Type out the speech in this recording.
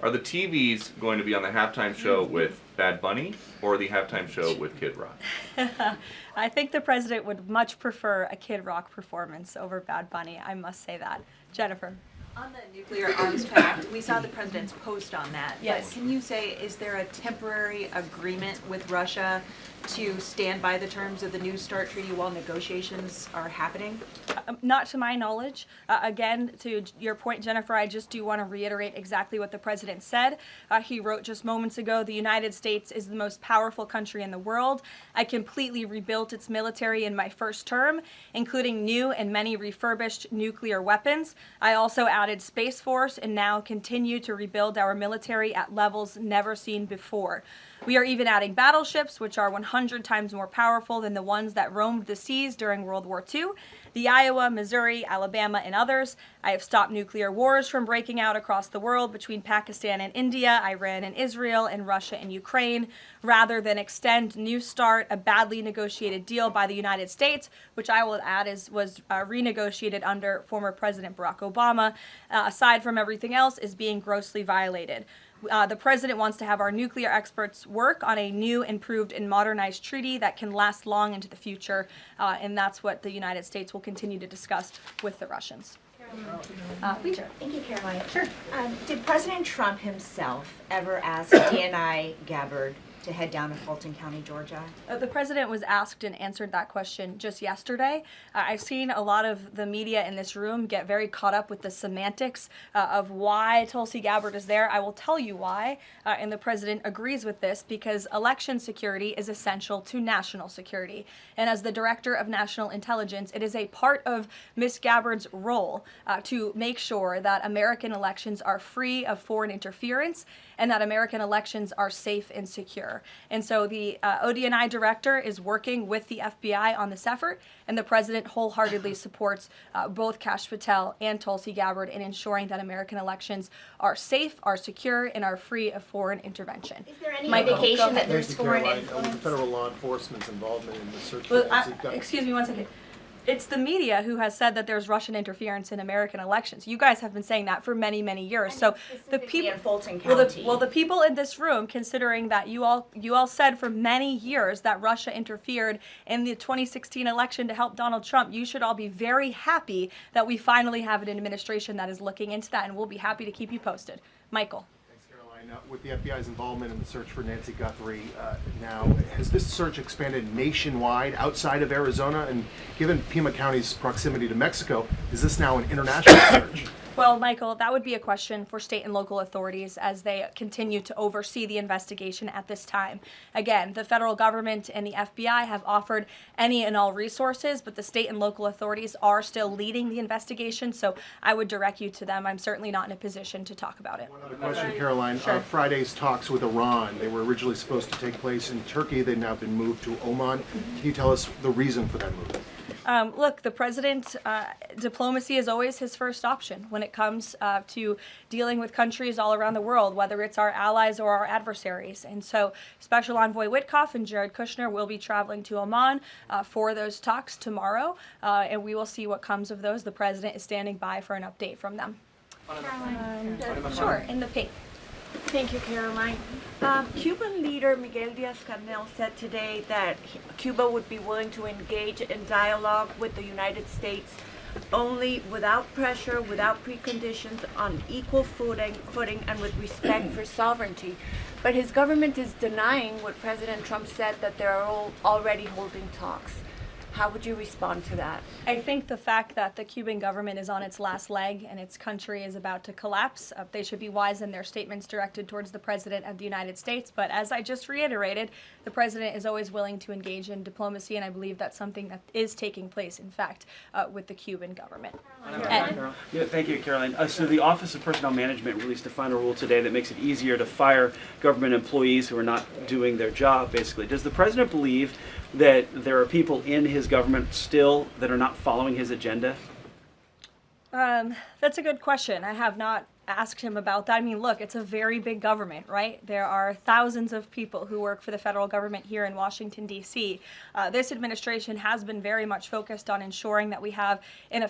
Are the TVs going to be on the halftime show with Bad Bunny or the halftime show with Kid Rock? I think the president would much prefer a Kid Rock performance over Bad Bunny. I must say that. Jennifer. On the nuclear arms pact, we saw the president's post on that. Yes. But can you say, is there a temporary agreement with Russia to stand by the terms of the New START treaty while negotiations are happening? Not to my knowledge. Again, to your point, Jennifer, I just do want to reiterate exactly what the president said. He wrote just moments ago, the United States is the most powerful country in the world. I completely rebuilt its military in my first term, including new and many refurbished nuclear weapons. I also added Space Force and now continue to rebuild our military at levels never seen before. We are even adding battleships, which are 100 times more powerful than the ones that roamed the seas during World War II. The Iowa, Missouri, Alabama, and others. I have stopped nuclear wars from breaking out across the world between Pakistan and India, Iran and Israel, and Russia and Ukraine, rather than extend New START, a badly negotiated deal by the United States, which I will add was renegotiated under former President Barack Obama. Aside from everything else, is being grossly violated. The president wants to have our nuclear experts work on a new, improved, and modernized treaty that can last long into the future, and that's what the United States will continue to discuss with the Russians. Peter. Thank you, Caroline. Sure. Did President Trump himself ever ask DNI Gabbard to head down to Fulton County, Georgia? The president was asked and answered that question just yesterday. I've seen a lot of the media in this room get very caught up with the semantics of why Tulsi Gabbard is there. I will tell you why, and the president agrees with this, because election security is essential to national security. And as the director of national intelligence, it is a part of Ms. Gabbard's role to make sure that American elections are free of foreign interference and that American elections are safe and secure. And so the ODNI director is working with the FBI on this effort, and the president wholeheartedly supports both Kash Patel and Tulsi Gabbard in ensuring that American elections are safe, are secure, and are free of foreign intervention. Is there any Michael, indication that Thank there's you, foreign Caroline. influence? With federal law enforcement's involvement in the search for Well, Nancy Duffy. excuse me one second. It's the media who has said that there's Russian interference in American elections. You guys have been saying that for many, many years. So the people in Fulton well, County. the people in this room, considering that you all said for many years that Russia interfered in the 2016 election to help Donald Trump, you should all be very happy that we finally have an administration that is looking into that, and we'll be happy to keep you posted. Michael. With the FBI's involvement in the search for Nancy Guthrie now, has this search expanded nationwide outside of Arizona? And given Pima County's proximity to Mexico, is this now an international search? Well, Michael, that would be a question for state and local authorities as they continue to oversee the investigation at this time. Again, the federal government and the FBI have offered any and all resources, but the state and local authorities are still leading the investigation, so I would direct you to them. I'm certainly not in a position to talk about it. One other question, Caroline. Sure. Friday's talks with Iran, they were originally supposed to take place in Turkey. They've now been moved to Oman. Can you tell us the reason for that move? Look, the president, diplomacy is always his first option when it comes to dealing with countries all around the world, whether it's our allies or our adversaries. And so Special Envoy Witkoff and Jared Kushner will be traveling to Oman for those talks tomorrow, and we will see what comes of those. The president is standing by for an update from them. Sure, in the pink. Thank you, Caroline. Cuban leader Miguel Diaz-Canel said today that Cuba would be willing to engage in dialogue with the United States only without pressure, without preconditions, on equal footing and with respect for sovereignty. But his government is denying what President Trump said, that they are already holding talks. How would you respond to that? I think the fact that the Cuban government is on its last leg and its country is about to collapse, they should be wise in their statements directed towards the President of the United States. But as I just reiterated, the President is always willing to engage in diplomacy, and I believe that's something that is taking place, in fact, with the Cuban government. Yeah, thank you, Caroline. So the Office of Personnel Management released a final rule today that makes it easier to fire government employees who are not doing their job, basically. Does the President believe that there are people in his government still that are not following his agenda? That's a good question. I have not asked him about that. I mean, look, it's a very big government, right? There are thousands of people who work for the federal government here in Washington, D.C. This administration has been very much focused on ensuring that we have an